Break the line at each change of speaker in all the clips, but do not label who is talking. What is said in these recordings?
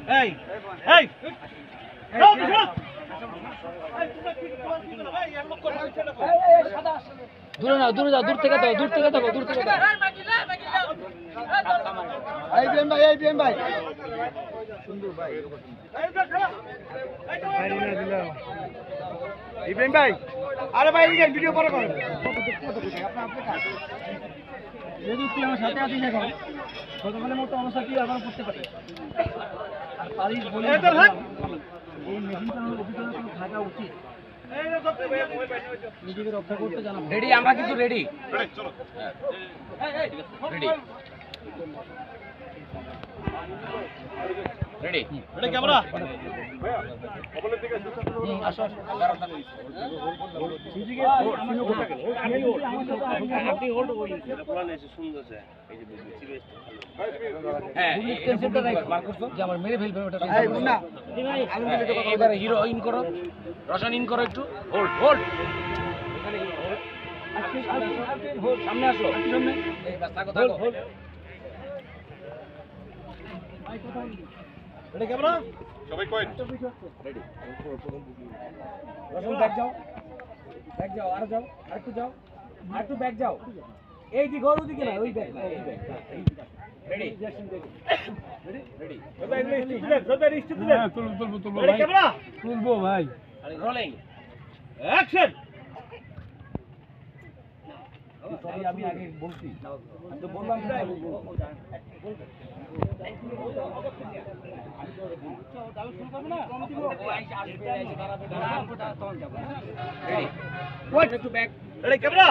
এই এই
দূরে না, দূরে যাও, দূর থেকে দাও, দূর থেকে দাও, দূর থেকে দাও।
এই বিএম ভাই সুন্দর ভাই ইব্রাহিম ভাই, আরে ভাই এদিকে ভিডিও পরে করেন। যদি তুই আমার সাথে আছিস এখন, গতকালের মতো অবস্থা তুই এখন করতে পারিস। আর পারিস বলে এই মেশিন চালানোর অভিজ্ঞতা কোনো থাকা উচিত। নিজেকে রক্ষা করতে জানা।
রেডি, আমরা কিন্তু রেডি।
চলো
রেডি রেডি
রেডি ক্যামেরা।
আসো আসো।
আপনি হোল্ড ওই প্ল্যান এসে সুন্দর আছে। এই যে
হ্যাঁ, টেনশনটা রাখো, বার করছো যে আমার মেরে ফেলবে ওটা। এই মুন্না, এবারে হিরো ইন করো, রশন ইন করো একটু। হোল্ড হোল্ড, এখানে হোল্ড, সামনে আসো, সামনে এই বাস থাকো থাকো।
রেডি ক্যামেরা, সবাই কয়েন
রেডি। রশন ব্যাক যাও, ব্যাক যাও, আর যাও, আর একটু যাও, আর একটু ব্যাক যাও। এই দিক ওর দিকে না, ওই ব্যাক না, এই ব্যাক। Ready ready ready.
সবাই স্টিপ দিলেন। তুলবো রেডি ক্যামেরা,
তুলবো ভাই। Rolling
action.
আমি আগে বলছি, আমি তো বললাম
রেডি ক্যামেরা,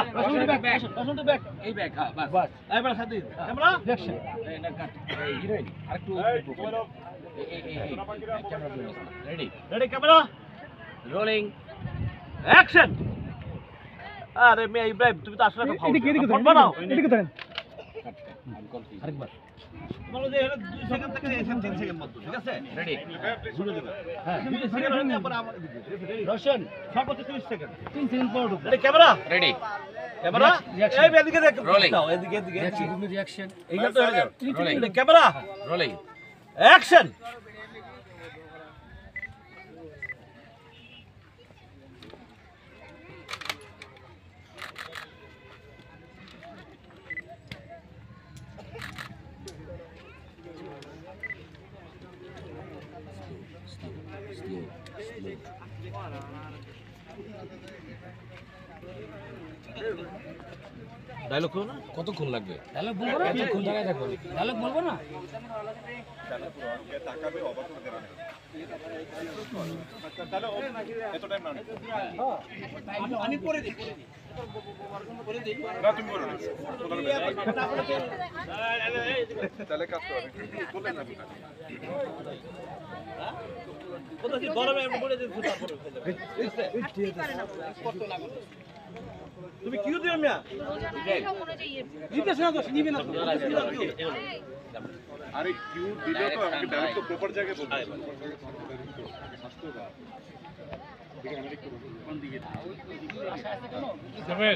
এই ব্যাক। হ্যাঁ বাস,
এবার সাথে ক্যামেরা অ্যাকশন।
হিরোইন আরেকটু ready
ready camera,
rolling
action. আরে মে ইব্রাহিম, তুমি তো আসলে একটা ফাউল ফোন বানাও। এদিকে ধরেন
আরেকবার
বলো যে এটা 2 সেকেন্ড থেকে 3 সেকেন্ড মধ্যে, ঠিক আছে?
রেডি
জুড়ে দিবেন।
হ্যাঁ
2 সেকেন্ড হলে তারপর আমার এদিকে রেডি।
রোশন
সর্বোচ্চ 30 সেকেন্ড।
3 সেকেন্ড পর ঢুকো।
রেডি ক্যামেরা,
রেডি
ক্যামেরা এই এদিকে দেখ,
Rolling.
দাও এদিকে এদিকে
রিঅ্যাকশন
এইখানে তো হয়ে যাবে।
Rolling.
Ready camera,
rolling
action. Dialogue করো না?
কতক্ষণ লাগবে? ডায়লগ বলবো না, কতক্ষণ দাঁড়ায় দেখো। ডায়লগ বলবো না,
আমি পরে দিই না, তুমি করো না তাহলে কাজ করো। বলেন না কোথা থেকে গরমে আমি বলে দিচ্ছি, তারপরে তুমি কিউ দিও মিয়া নিতে শোনা তো নিবে না। আরে কিউ দিলে তো আমাকে ডাইরেক্ট তো প্রপার জায়গায় বলতে হবে। কোন দিকে যাবে?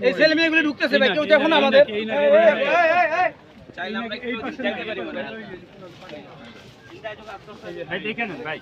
এই ছেলে মেয়েগুলো ঢুকতেছে ভাই, কেউ দেখো না আমাদের। চাইলে আমরা এই পাশে যেতে পারি মানে ভাই, দেখেন ভাই।